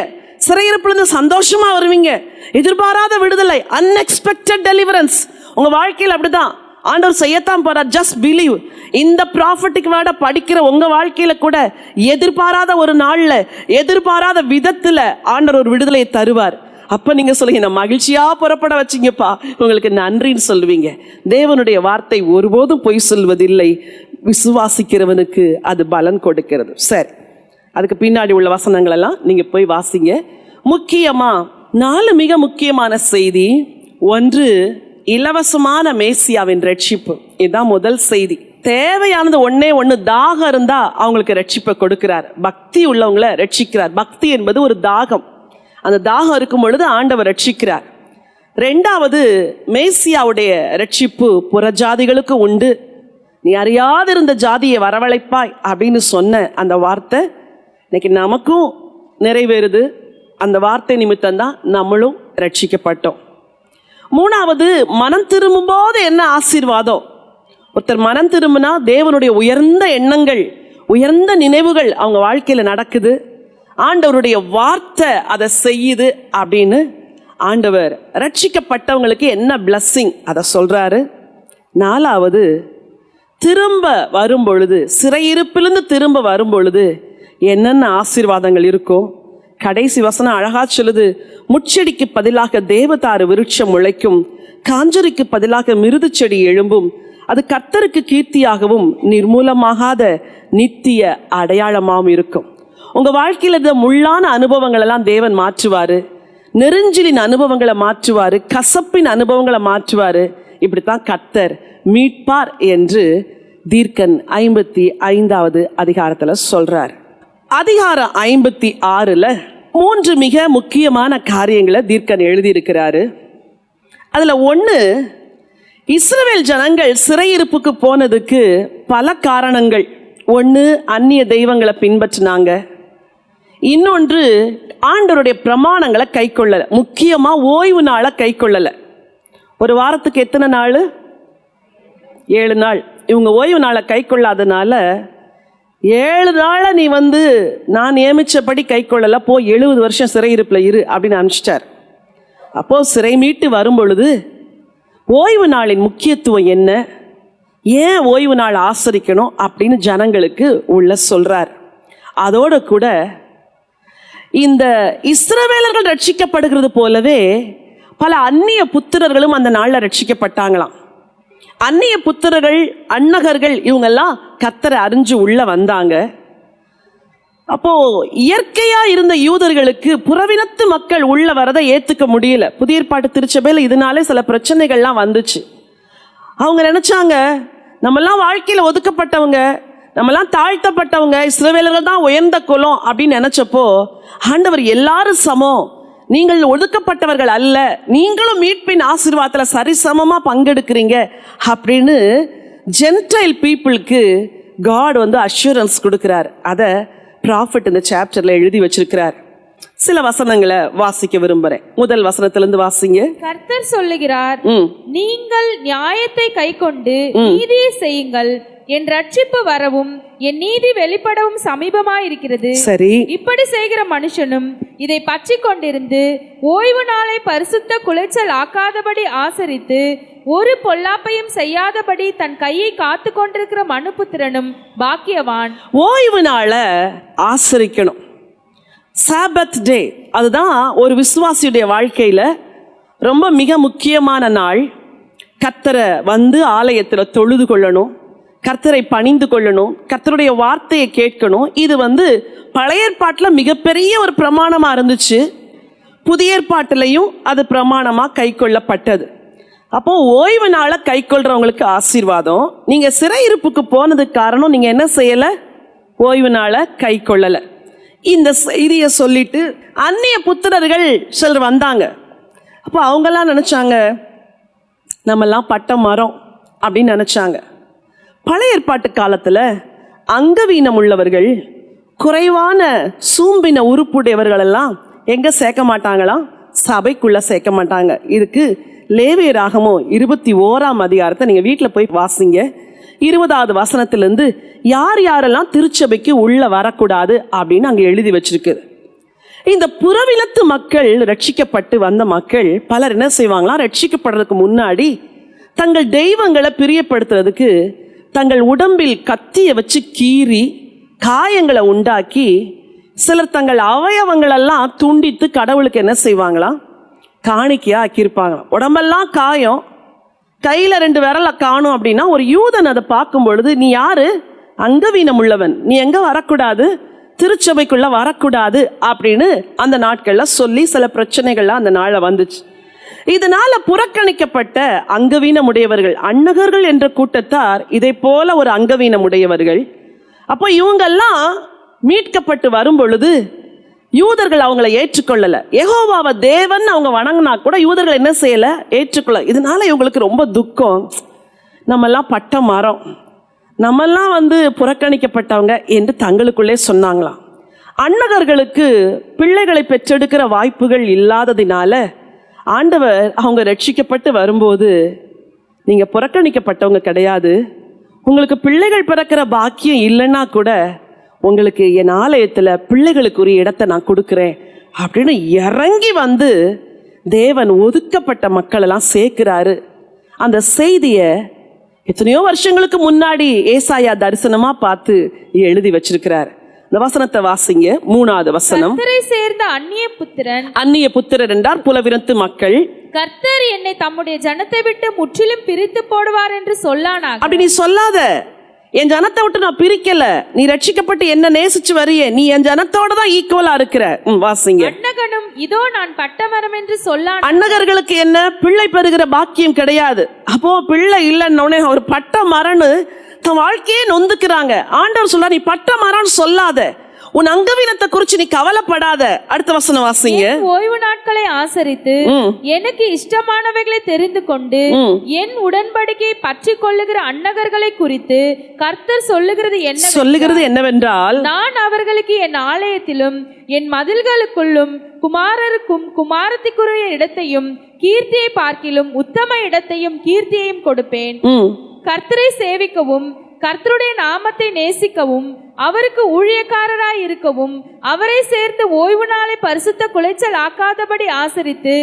சிறையிருப்பிலிருந்து சந்தோஷமா வருவீங்க, எதிர்பாராத விடுதலை, அன்எக்ஸ்பெக்டட் டெலிவரன்ஸ் உங்க வாழ்க்கையில். அப்படிதான் ஆண்டவர் செய்யத்தான் போறார். Just believe. இந்த ப்ராஃபட்டிக் வேர்டை படிக்கிற உங்க வாழ்க்கையில கூட எதிர்பாராத ஒரு நாள்ல, எதிர்பாராத விதத்துல ஆண்டவர் ஒரு விடுதலையை தருவார். அப்ப நீங்க சொல்லுங்க, நான் மகிழ்ச்சியா புறப்பட வச்சிங்கப்பா, உங்களுக்கு நன்றின்னு சொல்லுவீங்க. தேவனுடைய வார்த்தை ஒருபோதும் பொய் சொல்வதில்லை, விசுவாசிக்கிறவனுக்கு அது பலன் கொடுக்கிறது. சரி, அதுக்கு பின்னாடி உள்ள வசனங்கள் எல்லாம் நீங்க போய் வாசிங்க. முக்கியமா 4 மிக முக்கியமான செய்தி. ஒன்று, இலவசமான மேசியாவின் ரட்சிப்பு. இதுதான் முதல் செய்தி. தேவையானது ஒன்னே ஒன்று, தாகம் இருந்தா அவங்களுக்கு ரட்சிப்பை கொடுக்கிறார். பக்தி உள்ளவங்களை ரட்சிக்கிறார். பக்தி என்பது ஒரு தாகம். அந்த தாகம் இருக்கும் பொழுது ஆண்டவர் ரட்சிக்கிறார். 2வது, மேசியாவுடைய ரட்சிப்பு புறஜாதிகளுக்கு உண்டு. நீ அறியாதிருந்த ஜாதியை வரவழைப்பாய் அப்படின்னு சொன்ன அந்த வார்த்தை இன்னைக்கு நமக்கும் நிறைவேறுது. அந்த வார்த்தை நிமித்தம் தான் நம்மளும் ரட்சிக்கப்பட்டோம். 3வது, மனம் திரும்பும் போது என்ன ஆசீர்வாதம். ஒருத்தர் மனம் திரும்பினா தேவனுடைய உயர்ந்த எண்ணங்கள், உயர்ந்த நினைவுகள் அவங்க வாழ்க்கையில நடக்குது. ஆண்டவருடைய வார்த்தை அதை செய்யுது அப்படின்னு ஆண்டவர் ரட்சிக்கப்பட்டவங்களுக்கு என்ன பிளஸ்ஸிங் அதை சொல்றாரு. 4வது, திரும்ப வரும் பொழுது, சிறையிருப்பிலிருந்து திரும்ப வரும் பொழுது என்னென்ன ஆசீர்வாதங்கள் இருக்கும். கடைசி வசனம் அழகா சொல்லுது, முச்செடிக்கு பதிலாக தேவதாரு விருட்சம் முளைக்கும், காஞ்சரிக்கு பதிலாக மிருது செடி எழும்பும், அது கர்த்தருக்கு கீர்த்தியாகவும் நிர்மூலமாகாத நித்திய அடையாளமாகவும் இருக்கும். உங்க வாழ்க்கையில இந்த முள்ளான அனுபவங்கள் எல்லாம் தேவன் மாற்றுவாரு, நெருஞ்சிலின் அனுபவங்களை மாற்றுவாரு, கசப்பின் அனுபவங்களை மாற்றுவாரு. இப்படித்தான் கர்த்தர் மீட்பார் என்று தீர்க்கன் 55வது அதிகாரத்துல சொல்றார். அதிகாரம் 56ல 3 மிக முக்கியமான காரியங்களை தீர்க்கன் எழுதியிருக்கிறாரு. அதுல ஒண்ணு, இஸ்ரவேல் ஜனங்கள் சிறையிருப்புக்கு போனதுக்கு பல காரணங்கள். ஒன்று, அந்நிய தெய்வங்களை பின்பற்றினாங்க. இன்னொன்று, ஆண்டவருடைய பிரமாணங்களை கை கொள்ளலை. முக்கியமாக ஓய்வு நாளை கை கொள்ளலை. ஒரு வாரத்துக்கு எத்தனை நாள்? 7 நாள். இவங்க ஓய்வு நாளை கை கொள்ளாதனால 7 நாளை நீ நான் நியமித்தபடி கை கொள்ளலை, போ 70 வருஷம் சிறையிருப்பில் இரு அப்படின்னு அனுப்பிச்சிட்டார். அப்போது சிறை மீட்டு வரும் பொழுது ஓய்வு நாளின் முக்கியத்துவம் என்ன, ஏன் ஓய்வு நாள் ஆசரிக்கணும் அப்படின்னு ஜனங்களுக்கு உள்ள சொல்றார். அதோடு கூட இந்த இஸ்ரவேலர்கள் ரட்சிக்கப்படுகிறது போலவே பல அந்நிய புத்திரர்களும் அந்த நாளில் ரட்சிக்கப்பட்டாங்களாம். அந்நிய புத்திரர்கள், அன்னகர்கள், இவங்கெல்லாம் கர்த்தரை அறிஞ்சு உள்ள வந்தாங்க. அப்போ இயற்கையா இருந்த யூதர்களுக்கு புறவினத்து மக்கள் உள்ள வரதை ஏத்துக்க முடியல. புதிய ஏற்பாட்டு திருச்சபையில் இதனாலே சில பிரச்சனைகள்லாம் வந்துச்சு. அவங்க நினைச்சாங்க, நம்மெல்லாம் வாழ்க்கையில ஒதுக்கப்பட்டவங்க, நம்மெல்லாம் தாழ்த்தப்பட்டவங்க, இஸ்ரவேலர்கள் தான் உயர்ந்த குலம் அப்படின்னு நினைச்சப்போ ஆண்டவர் எல்லாரும் சமம், நீங்கள் ஒதுக்கப்பட்டவர்கள் அல்ல, நீங்களும் மீட்பின் ஆசீர்வாதத்தில் சரிசமமா பங்கெடுக்கிறீங்க அப்படின்னு ஜென்டைல் பீப்புளுக்கு காட் அஷூரன்ஸ் கொடுக்கிறார். அதை ப்ராஃபிட் இந்த சாப்டர்ல எழுதி வச்சிருக்கிறார். சில வசனங்களை வாசிக்க விரும்புறேன். முதல் வசனத்திலிருந்து வாசிங்க. கர்த்தர் சொல்லுகிறார், நீங்கள் நியாயத்தை கைக்கொண்டு நீதியை செய்யுங்கள், என் ரட்சிப்பு வரவும் என் நீதி வெளிப்படவும் சமீபமாயிருக்கிறது. சரி, இப்படி செய்கிற மனுஷனும் இதை பற்றி கொண்டிருந்து ஓய்வு நாளை பரிசுத்த குலைச்சல் ஆக்காதபடி ஆசரித்து ஒரு பொல்லாப்பையும் செய்யாதபடி தன் கையை காத்து கொண்டிருக்கிற மனுபுத்திரனும் பாக்கியவான். ஓய்வு நாளை ஆசரிக்கணும். சாபத் டே, அதுதான் ஒரு விசுவாசியுடைய வாழ்க்கையில ரொம்ப மிக முக்கியமான நாள். கர்த்தரை ஆலயத்தில் தொழுது கொள்ளணும், கர்த்தரை பணிந்து கொள்ளணும், கர்த்தருடைய வார்த்தையை கேட்கணும். இது பழைய ஏற்பாட்டில் மிகப்பெரிய ஒரு பிரமாணமாக இருந்துச்சு. புதிய ஏற்பாட்டிலையும் அது பிரமாணமாக கை கொள்ளப்பட்டது. அப்போ ஓய்வு நாளை கை கொள்றவங்களுக்கு ஆசீர்வாதம். நீங்க சிறையிருப்புக்கு போனதுக்கு காரணம் நீங்க என்ன செய்யல? ஓய்வு நாளை கை கொள்ளலை. இந்த செய்தியை சொல்லிட்டு அந்நிய புத்திரர்கள் சிலர் வந்தாங்க. அப்போ அவங்கெல்லாம் நினைச்சாங்க, நம்மெல்லாம் பட்ட மரம் அப்படின்னு நினைச்சாங்க. பழைய ஏற்பாட்டு காலத்தில் அங்கவீனம் உள்ளவர்கள், குறைவான சூம்பின உறுப்புடையவர்கள் எல்லாம் எங்க சேர்க்க மாட்டாங்களாம்? சபைக்குள்ள சேர்க்க மாட்டாங்க. இதுக்கு லேவியராகமம் 21ஆம் அதிகாரத்தை நீங்க வீட்டில் போய் வாசிங்க. 20வது வசனத்திலிருந்து யார் யாரெல்லாம் திருச்சபைக்கு உள்ள வரக்கூடாது அப்படின்னு அங்கே எழுதி வச்சிருக்கு. இந்த புறவினத்து மக்கள், ரட்சிக்கப்பட்டு வந்த மக்கள் பலர் என்ன செய்வாங்களாம்? ரட்சிக்கப்படுறதுக்கு முன்னாடி தங்கள் தெய்வங்களை பிரியப்படுத்துறதுக்கு தங்கள் உடம்பில் கத்தியை வச்சு கீறி காயங்களை உண்டாக்கி, சிலர் தங்கள் அவயவங்களெல்லாம் துண்டித்து கடவுளுக்கு என்ன செய்வாங்களாம்? காணிக்கையா ஆக்கியிருப்பாங்களாம். உடம்பெல்லாம் காயம், கையில் 2 விரலை காணும் அப்படின்னா ஒரு யூதன் அதை பார்க்கும் பொழுது, நீ யாரு? அங்கவீனம் உள்ளவன், நீ எங்க வரக்கூடாது, திருச்சபைக்குள்ள வரக்கூடாது அப்படின்னு அந்த நாட்கள்ல சொல்லி சில பிரச்சனைகள்லாம் அந்த நாளில் வந்துச்சு. இதனால புறக்கணிக்கப்பட்ட அங்கவீனமுடையவர்கள், அன்னகர்கள் என்ற கூட்டத்தார் இதை போல ஒரு அங்கவீனமுடையவர்கள். அப்போ இவங்கெல்லாம் மீட்கப்பட்டு வரும் பொழுது யூதர்கள் அவங்களை ஏற்றுக்கொள்ளல. யெகோவாவை தேவன் அவங்க வணங்கினா கூட யூதர்கள் என்ன செய்யல? ஏற்றுக்கொள்ள. இதனால இவங்களுக்கு ரொம்ப துக்கம். நம்மெல்லாம் பட்ட மரம், நம்மெல்லாம் புறக்கணிக்கப்பட்டவங்க என்று தங்களுக்குள்ளே சொன்னாங்களாம். அன்னகர்களுக்கு பிள்ளைகளை பெற்றெடுக்கிற வாய்ப்புகள் இல்லாததினால ஆண்டவர் அவங்க ரட்சிக்கப்பட்டு வரும்போது, நீங்க புறக்கணிக்கப்பட்டவங்க கிடையாது, உங்களுக்கு பிள்ளைகள் பிறக்கிற பாக்கியம் இல்லைன்னா கூட உங்களுக்கு என் ஆலயத்தில் பிள்ளைகளுக்குரிய இடத்தை நான் கொடுக்குறேன் அப்படின்னு இறங்கி தேவன் ஒதுக்கப்பட்ட மக்களெல்லாம் சேர்க்கிறாரு. அந்த செய்தியை எத்தனையோ வருஷங்களுக்கு முன்னாடி ஏசாயா தரிசனமா பார்த்து எழுதி வச்சிருக்கிறார். இந்த வசனத்தை வாசிங்க. 3வது வசனம். கர்த்தரை சேர்ந்த அந்நிய புத்திரன், அந்நிய புத்திரர் என்றார் புலவினத்து மக்கள், கர்த்தர் என்னை தம்முடைய ஜனத்தை விட்டு முற்றிலும் பிரித்து போடுவார் என்று சொல்லானாக. அப்படி நீ சொல்லாத. என் ஜனத்தை விட்டு நான் பிரிக்கல, நீ ரட்சிக்கப்பட்டு என்ன நேசிச்சு வரியே, நீ என் ஜனத்தோட தான் ஈக்குவலா இருக்கிற. வாசிங்க. அன்னகனும் இதோ நான் பட்டமரம் என்று சொல்லான். அன்னகர்களுக்கு என்ன? பிள்ளை பெறுகிற பாக்கியம் கிடையாது. அப்போ பிள்ளை இல்லைன்னொடனே அவர் பட்ட மரன்னு தன் வாழ்க்கையே நொந்துக்கிறாங்க. ஆண்டவர் சொல்றார், நீ பட்ட மரம்னு சொல்லாத, உன் அங்கவீனத்தை குறிச்சு நீ கவலைப்படாத. அடுத்த வசனம் வாசிங்க. என் ஓய்வு நாட்களை ஆசரித்து எனக்கு இஷ்டமானவைகளை தெரிந்து கொண்டு என் உடன்படிக்கையை பற்றி கொள்ளுகிற அன்னகர்களை குறித்து கர்த்தர் சொல்லுகிறது என்னவென்றால், நான் அவர்களுக்கு என் ஆலயத்திலும் என் மதில்களுக்குள்ளும் குமாரருக்கும் குமாரத்திக்குரிய இடத்தையும் கீர்த்தியை பார்க்கிலும் உத்தம இடத்தையும் கீர்த்தியையும் கொடுப்பேன். கர்த்தரை சேவிக்கவும் கர்த்தருடைய நாமத்தை நேசிக்கவும் அவருக்கு ஊழியக்காரராய் இருக்கவும் அவரை சேர்ந்து ஓய்வு நாளை பரிசுத்த குலைச்சல் ஆக்காதபடி ஆசரித்து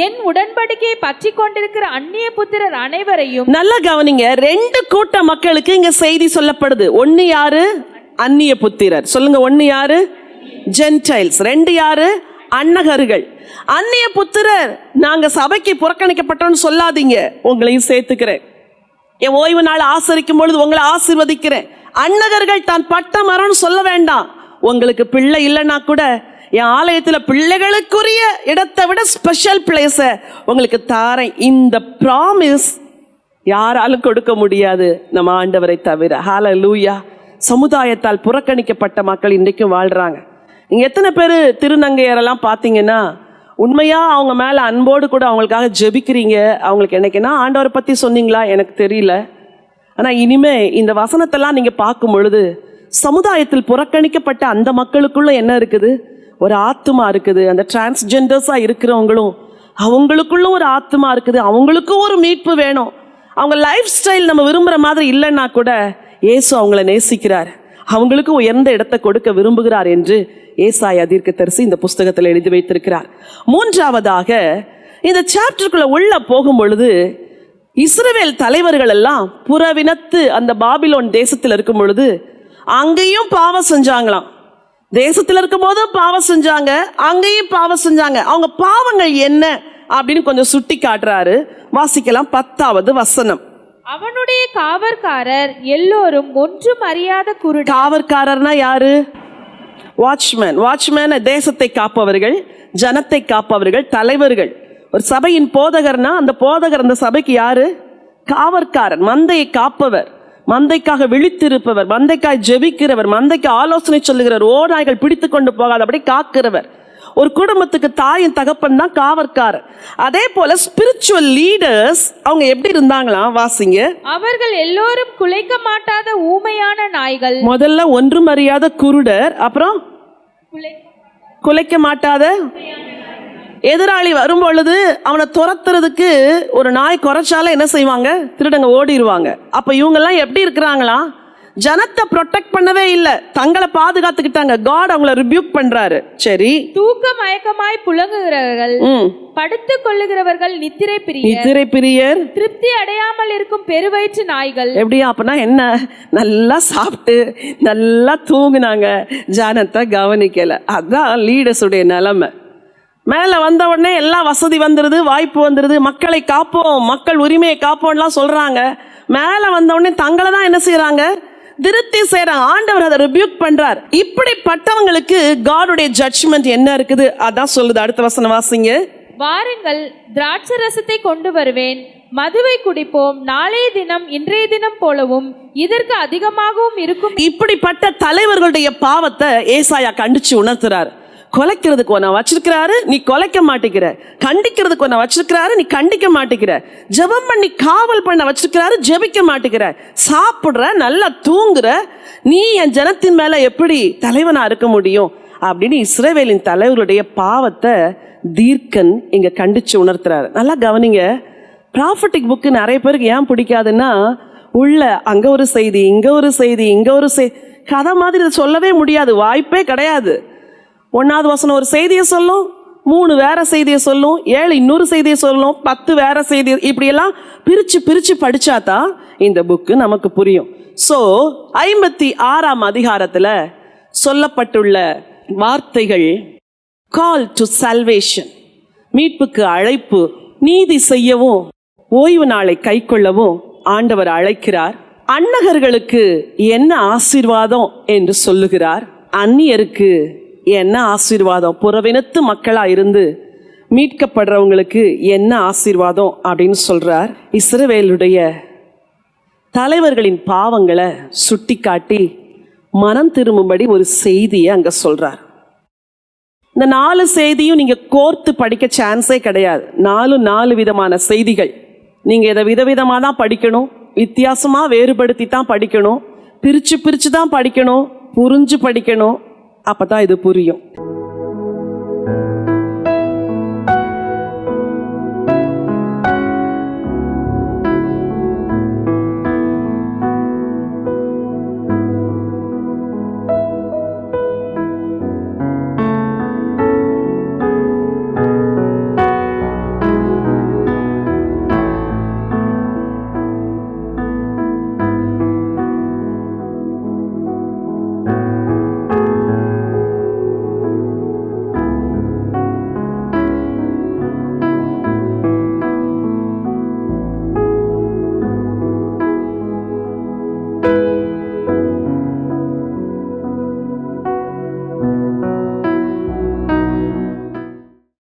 என் உடன்படிக்கையை பற்றி கொண்டிருக்கிற அந்நிய புத்திரர் அனைவரையும். நல்லா கவனிங்க, 2 கூட்ட மக்களுக்கு இங்க செய்தி சொல்லப்படுது. ஒன்னு யாரு? அந்நிய புத்திரர். சொல்லுங்க, ஒன்னு யாரு? ஜென்டைல்ஸ். 2 யாரு? அன்னகர்கள். அந்நிய புத்திரர் நாங்க சபைக்கு புறக்கணிக்கப்பட்டோம்னு சொல்லாதீங்க, உங்களையும் சேர்த்துக்கிறேன். என் ஓய்வு நாள் ஆசரிக்கும் பொழுது உங்களை ஆசீர்வதிக்கிறேன். அன்னகர்கள் தான் பட்ட மரம்னு சொல்ல வேண்டாம். உங்களுக்கு பிள்ளை இல்லைன்னா கூட என் ஆலயத்தில் பிள்ளைகளுக்குரிய இடத்தை விட ஸ்பெஷல் பிளேஸ உங்களுக்கு தாரேன். இந்த ப்ராமிஸ் யாராலும் கொடுக்க முடியாது, நம்ம ஆண்டவரை தவிர. ஹல்லேலூயா. சமுதாயத்தால் புறக்கணிக்கப்பட்ட மக்கள் இன்றைக்கும் வாழ்றாங்க. இங்க எத்தனை பேர் திருநங்கையரெல்லாம் பார்த்தீங்கன்னா உண்மையாக அவங்க மேலே அன்போடு கூட அவங்களுக்காக ஜெபிக்கிறீங்க? அவங்களுக்கு என்னைக்குன்னா ஆண்டவரை பற்றி சொன்னீங்களா? எனக்கு தெரியல. ஆனால் இனிமே இந்த வசனத்தெல்லாம் நீங்கள் பார்க்கும் பொழுது சமுதாயத்தில் புறக்கணிக்கப்பட்ட அந்த மக்களுக்குள்ள என்ன இருக்குது? ஒரு ஆத்துமா இருக்குது. அந்த டிரான்ஸ்ஜெண்டர்ஸாக இருக்கிறவங்களும் அவங்களுக்குள்ள ஒரு ஆத்துமா இருக்குது. அவங்களுக்கும் ஒரு மீட்பு வேணும். அவங்க லைஃப் ஸ்டைல் நம்ம விரும்புகிற மாதிரி இல்லைன்னா கூட இயேசு அவங்கள நேசிக்கிறார், அவங்களுக்கு உயர்ந்த இடத்தை கொடுக்க விரும்புகிறார் என்று ஏசாயா தீர்க்கதரிசி இந்த புஸ்தகத்தில் எழுதி வைத்திருக்கிறார். 3ஆவதாக இந்த சாப்டருக்குள்ள உள்ள போகும் பொழுது இஸ்ரவேல் தலைவர்கள் எல்லாம் புறவினத்து அந்த பாபிலோன் தேசத்தில் இருக்கும் பொழுது அங்கேயும் பாவம் செஞ்சாங்களாம். தேசத்தில் இருக்கும் போதும் பாவம் செஞ்சாங்க, அங்கேயும் பாவம் செஞ்சாங்க. அவங்க பாவங்கள் என்ன அப்படின்னு கொஞ்சம் சுட்டி காட்டுறாரு. வாசிக்கலாம் 10வது வசனம். அவனுடைய காவற்காரர் எல்லோரும் ஒன்றும் அறியாத குருடர். காவற்காரர்னா யாரு? வாட்ச்மேன். வாட்ச்மேன் தேசத்தை காப்பவர்கள், ஜனத்தை காப்பவர்கள், தலைவர்கள். ஒரு சபையின் போதகர்னா அந்த போதகர் அந்த சபைக்கு யாரு? காவற்காரன். மந்தையை காப்பவர், மந்தைக்காக விழித்திருப்பவர், மந்தைக்காய் ஜெபிக்கிறவர், மந்தைக்கு ஆலோசனை சொல்லுகிறவர், ஓநாய்கள் பிடித்து கொண்டு போகாதபடி காக்கிறவர். ஒரு குடும்பத்துக்கு தாயின் தகப்பன் தான் காவற்காரர். அதே போல ஸ்பிரிச்சுவல் லீடர்ஸ் அவங்க எப்படி இருந்தாங்களாம்? வாசிங்க. அவர்கள் எல்லோரும் குலைக்க மாட்டாத ஊமையான நாய்கள். முதல்ல ஒன்றும் அறியாத குருடர், அப்புறம் குலைக்க மாட்டாத. எதிராளி வரும் பொழுது அவனை துரத்துறதுக்கு ஒரு நாய் குறைச்சால என்ன செய்வாங்க? திருடங்க ஓடிடுவாங்க. அப்ப இவங்கெல்லாம் எப்படி இருக்கிறாங்களா? ஜனத்தை ப்ரொடெக்ட் பண்ணவே இல்லை, தங்களை பாதுகாத்துக்கிட்டாங்க. காட் அவங்கள ரிபியூக் பண்றாரு. சரி. தூக்க மயக்கமாய் புலங்குகிறவர்கள், படுத்துக் கொள்ளுகிறவர்கள் நித்திரை பிரியர், திருப்தி அடையாமல் இருக்கும் பெருவயிற்று நாய்கள். எப்படியா? அப்பனா என்ன? நல்லா சாப்பிட்டு நல்லா தூங்குனாங்க, ஜனத்தை கவனிக்கல. அதான் லீடர்ஸ் உடைய நிலைமை. மேலே வந்த உடனே எல்லா வசதி வந்துடுது, வாய்ப்பு வந்துடுது, மக்களை காப்போம், மக்கள் உரிமையை காப்போம்லாம் சொல்றாங்க. மேலே வந்த உடனே தங்களை தான் என்ன செய்யறாங்க? திருப்தி செய்யறாங்க. ஆண்டவர் அதை ரிபியூக் பண்றார். இப்படிப்பட்டவங்களுக்கு காடுடைய ஜட்ஜ்மெண்ட் என்ன இருக்குது? அதான் சொல்லுது. அடுத்த வசனம் வாசிங்க. வாருங்கள், திராட்சை ரசத்தை கொண்டு வருவேன், மதுவை குடிப்போம், நாளைய தினம் இன்றைய தினம் போலவும் இதற்கு அதிகமாகவும் இருக்கும். இப்படிப்பட்ட தலைவர்களுடைய பாவத்தை ஏசாயா கண்டிச்சு உணர்த்துறாரு. கொலைக்கிறதுக்கு ஒன்ன வச்சிருக்கிறாரு, நீ கொலைக்க மாட்டேங்கிற. கண்டிக்கிறதுக்கு ஒன்ன வச்சிருக்கிறாரு, நீ கண்டிக்க மாட்டேங்கிற. ஜெபம் பண்ணி காவல் பண்ண வச்சிருக்கிறாரு, ஜெபிக்க மாட்டேங்கிற. சாப்பிடுற, நல்லா தூங்குற, நீ என் ஜனத்தின் மேல எப்படி தலைவனா இருக்க முடியும் அப்படின்னு இஸ்ரவேலின் தலைவர்களுடைய பாவத்தை தீர்க்கன் இங்க கண்டிச்சு உணர்த்துறாரு. நல்லா கவனிங்க. ப்ராஃபட்டிக் புக்கு நிறைய பேருக்கு ஏன் பிடிக்காதுன்னா, உள்ள அங்க ஒரு செய்தி, இங்க ஒரு செய்தி, இங்க ஒரு கதை மாதிரி சொல்லவே முடியாது, வாய்ப்பே கிடையாது. 1வது வசனம் ஒரு செய்தியை சொல்லும், 3 வேற செய்தியை சொல்லும், 7 இன்னொரு செய்தியை சொல்லும், 10 வேற செய்தி. இப்படியெல்லாம் பிரிச்சு பிரிச்சு படிச்சாதான் இந்த புக்கு நமக்கு புரியும். ஸோ 56ஆம் அதிகாரத்தில் சொல்லப்பட்டுள்ள வார்த்தைகள் கால் டு சல்வேஷன், மீட்புக்கு அழைப்பு, நீதி செய்யவும் ஓய்வு நாளை கை கொள்ளவும் ஆண்டவர் அழைக்கிறார். அன்னகர்களுக்கு என்ன ஆசீர்வாதம் என்று சொல்லுகிறார், அந்நியருக்கு என்ன ஆசீர்வாதம், புறவினத்து மக்களா இருந்து மீட்கப்படுறவங்களுக்கு என்ன ஆசீர்வாதம் அப்படின்னு சொல்றார். இஸ்ரவேலுடைய தலைவர்களின் பாவங்களை சுட்டி காட்டி மனம் திரும்பும்படி ஒரு செய்தியை அங்க சொல்றார். இந்த 4 செய்தியும் நீங்க கோர்த்து படிக்க சான்ஸே கிடையாது. 4 விதமான செய்திகள். நீங்க இதை விதவிதமா தான் படிக்கணும், வித்தியாசமா வேறுபடுத்தி தான் படிக்கணும், பிரிச்சு தான் படிக்கணும், புரிஞ்சு படிக்கணும். அப்பதான் இது புரியும்.